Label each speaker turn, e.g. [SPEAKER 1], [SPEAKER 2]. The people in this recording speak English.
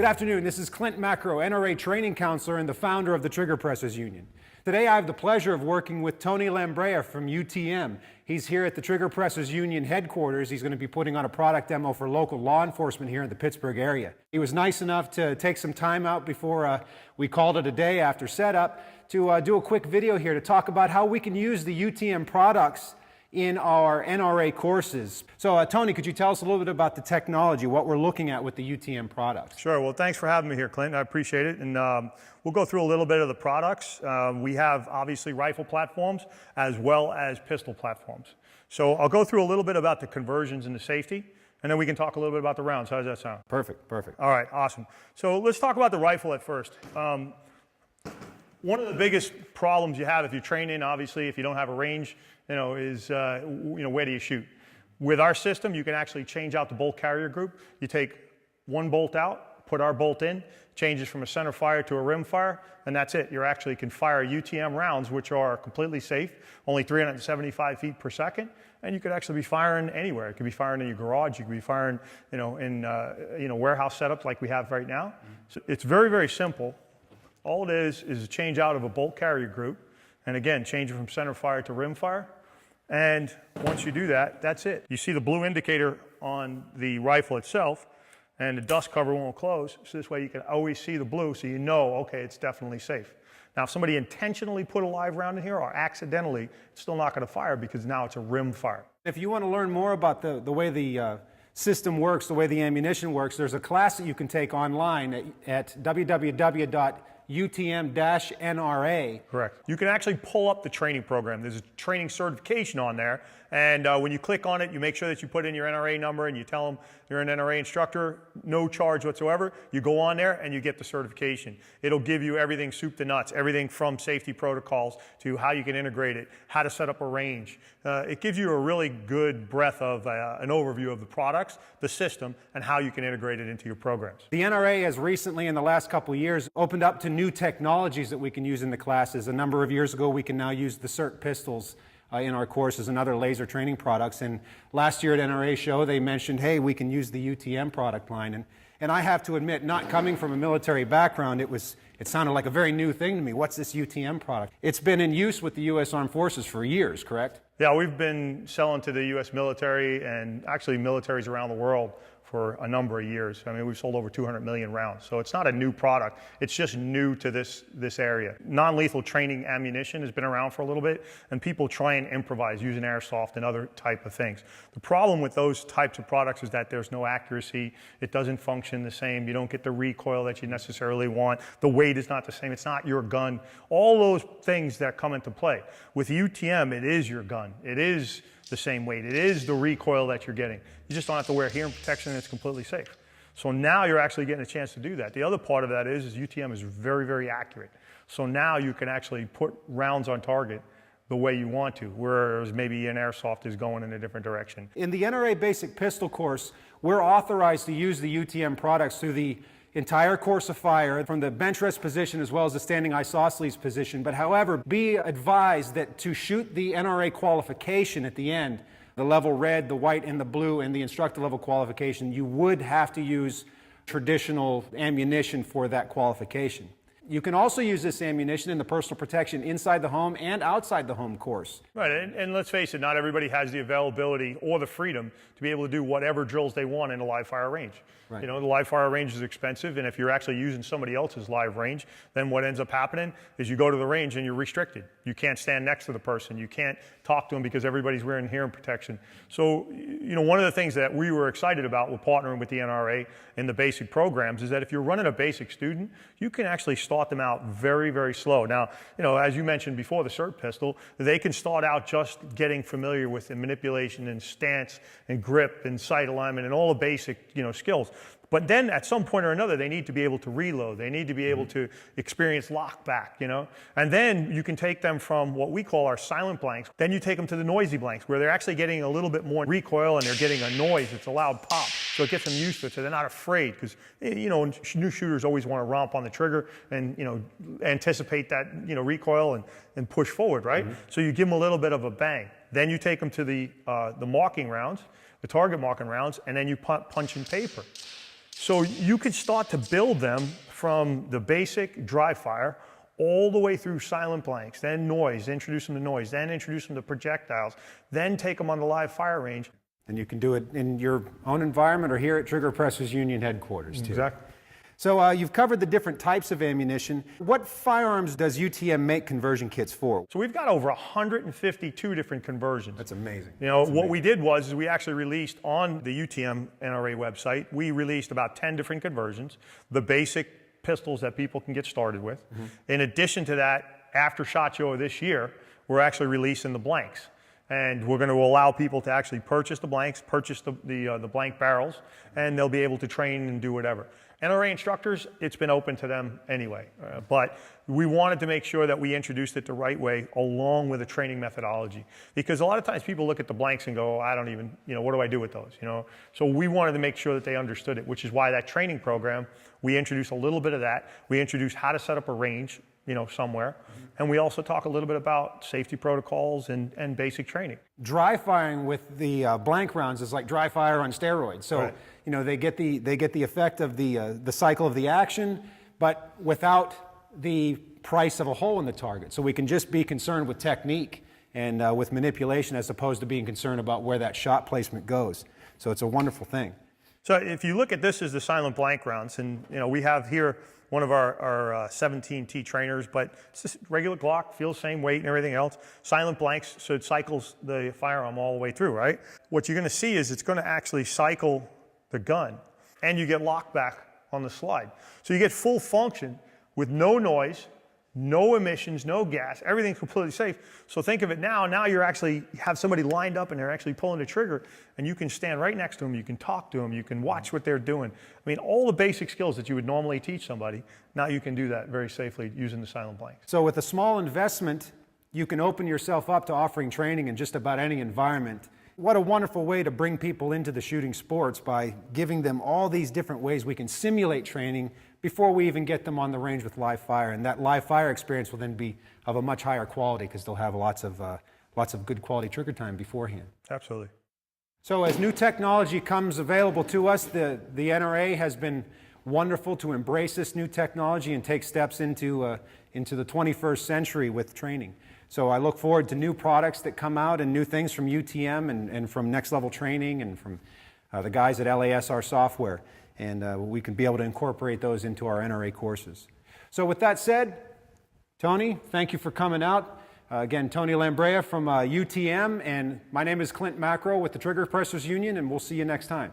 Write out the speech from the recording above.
[SPEAKER 1] Good afternoon, this is Klint Macro, NRA Training Counselor and the founder of the Trigger Pressers Union. Today I have the pleasure of working with Tony Lambraia from UTM. He's here at the Trigger Pressers Union headquarters. He's going to be putting on a product demo for local law enforcement here in the Pittsburgh area. He was nice enough to take some time out before we called it a day after setup to do a quick video here to talk about how we can use the UTM products in our NRA courses. So Tony, could you tell us a little bit about the technology, what we're looking at with the UTM products?
[SPEAKER 2] Sure, well thanks for having me here, Clint. I appreciate it. And we'll go through a little bit of the products. We have obviously rifle platforms as well as pistol platforms. So I'll go through a little bit about the conversions and the safety, and then we can talk a little bit about the rounds. How does that sound?
[SPEAKER 1] Perfect, perfect.
[SPEAKER 2] All right, awesome. So let's talk about the rifle at first. One of the biggest problems you have if you're training, obviously, if you don't have a range, is where do you shoot? With our system, you can actually change out the bolt carrier group. You take one bolt out, put our bolt in, changes from a center fire to a rim fire, and that's it. You actually can fire UTM rounds, which are completely safe, only 375 feet per second, and you could actually be firing anywhere. It could be firing in your garage. You could be firing, in warehouse setups like we have right now. So it's very, very simple. All it is a change out of a bolt carrier group, and again, change it from center fire to rim fire. And once you do that, that's it. You see the blue indicator on the rifle itself, and the dust cover won't close, so this way you can always see the blue, so you know, okay, it's definitely safe. Now, if somebody intentionally put a live round in here or accidentally, it's still not going to fire because now it's a rim fire.
[SPEAKER 1] If you want to learn more about the way the system works, the way the ammunition works, there's a class that you can take online at www.utm-NRA.
[SPEAKER 2] Correct. You can actually pull up the training program. There's a training certification on there, and when you click on it, you make sure that you put in your NRA number and you tell them you're an NRA instructor, no charge whatsoever. You go on there and you get the certification. It'll give you everything soup to nuts, everything from safety protocols to how you can integrate it, how to set up a range. It gives you a really good breadth of an overview of the products, the system, and how you can integrate it into your programs.
[SPEAKER 1] The NRA has recently, in the last couple of years, opened up to new technologies that we can use in the classes. A number of years ago, we can now use the CERT pistols in our courses and other laser training products. And last year at NRA show, they mentioned, hey, we can use the UTM product line. And I have to admit, not coming from a military background, it sounded like a very new thing to me. What's this UTM product? It's been in use with the U.S. Armed Forces for years, correct?
[SPEAKER 2] Yeah, we've been selling to the U.S. military and actually militaries around the world for a number of years. I mean, we've sold over 200 million rounds. So it's not a new product. It's just new to this area. Non-lethal training ammunition has been around for a little bit, and people try and improvise using airsoft and other type of things. The problem with those types of products is that there's no accuracy. It doesn't function the same. You don't get the recoil that you necessarily want. The weight is not the same. It's not your gun. All those things that come into play. With UTM, it is your gun. It is the same weight. It is the recoil that you're getting. You just don't have to wear hearing protection, and it's completely safe. So now you're actually getting a chance to do that. The other part of that is UTM is very, very accurate. So now you can actually put rounds on target the way you want to, whereas maybe an airsoft is going in a different direction.
[SPEAKER 1] In the NRA Basic Pistol course, we're authorized to use the UTM products through the entire course of fire, from the bench rest position as well as the standing isosceles position. But however, be advised that to shoot the NRA qualification at the end, the level red, the white, and the blue, and the instructor level qualification, you would have to use traditional ammunition for that qualification. You can also use this ammunition in the personal protection inside the home and outside the home course.
[SPEAKER 2] Right, and let's face it, not everybody has the availability or the freedom to be able to do whatever drills they want in a live fire range. Right. The live fire range is expensive, and if you're actually using somebody else's live range, then what ends up happening is you go to the range and you're restricted. You can't stand next to the person. You can't talk to them because everybody's wearing hearing protection. So, one of the things that we were excited about with partnering with the NRA in the basic programs is that if you're running a basic student, you can actually start them out very, very slow. Now, as you mentioned before, the CERT pistol, they can start out just getting familiar with the manipulation and stance and grip and sight alignment and all the basic, skills. But then at some point or another, they need to be able to reload. They need to be able to experience lock back, And then you can take them from what we call our silent blanks. Then you take them to the noisy blanks, where they're actually getting a little bit more recoil and they're getting a noise. It's a loud pop. So it gets them used to it, so they're not afraid. Because, new shooters always want to romp on the trigger and, anticipate that, recoil and push forward, right? So you give them a little bit of a bang. Then you take them to the marking rounds, the target marking rounds, and then you punch in paper. So you could start to build them from the basic dry fire all the way through silent blanks, then noise, introduce them to noise, then introduce them to projectiles, then take them on the live fire range.
[SPEAKER 1] And you can do it in your own environment or here at Trigger Presses Union headquarters too.
[SPEAKER 2] Exactly.
[SPEAKER 1] So you've covered the different types of ammunition. What firearms does UTM make conversion kits for?
[SPEAKER 2] So we've got over 152 different conversions.
[SPEAKER 1] That's amazing.
[SPEAKER 2] You know, what we did was we actually released on the UTM NRA website, we released about 10 different conversions, the basic pistols that people can get started with. In addition to that, after SHOT Show this year, we're actually releasing the blanks. And we're going to allow people to actually purchase the blanks, purchase the blank barrels, and they'll be able to train and do whatever. NRA instructors, it's been open to them anyway. But we wanted to make sure that we introduced it the right way along with a training methodology. Because a lot of times people look at the blanks and go, oh, I don't even, what do I do with those? So we wanted to make sure that they understood it, which is why that training program, we introduced a little bit of that. We introduced how to set up a range, somewhere. And we also talk a little bit about safety protocols and basic training.
[SPEAKER 1] Dry firing with the blank rounds is like dry fire on steroids. So,
[SPEAKER 2] right.
[SPEAKER 1] They get the effect of the cycle of the action, but without the price of a hole in the target. So we can just be concerned with technique and with manipulation as opposed to being concerned about where that shot placement goes. So it's a wonderful thing.
[SPEAKER 2] So if you look at this as the silent blank rounds, and we have here one of our 17T trainers, but it's just regular Glock, feels the same weight and everything else. Silent blanks, so it cycles the firearm all the way through, right? What you're going to see is it's going to actually cycle the gun, and you get locked back on the slide. So you get full function with no noise, no emissions, no gas, everything's completely safe. So think of it now you have somebody lined up and they're actually pulling the trigger, and you can stand right next to them, you can talk to them, you can watch what they're doing. I mean, all the basic skills that you would normally teach somebody, now you can do that very safely using the silent blank.
[SPEAKER 1] So with a small investment, you can open yourself up to offering training in just about any environment. What a wonderful way to bring people into the shooting sports by giving them all these different ways we can simulate training before we even get them on the range with live fire. And that live fire experience will then be of a much higher quality because they'll have lots of good quality trigger time beforehand.
[SPEAKER 2] Absolutely.
[SPEAKER 1] So as new technology comes available to us, the NRA has been wonderful to embrace this new technology and take steps into the 21st century with training. So I look forward to new products that come out and new things from UTM and from Next Level Training and from the guys at LASR Software. And we can be able to incorporate those into our NRA courses. So with that said, Tony, thank you for coming out. Again, Tony Lambraia from UTM, and my name is Klint Macro with the Trigger Pressers Union, and we'll see you next time.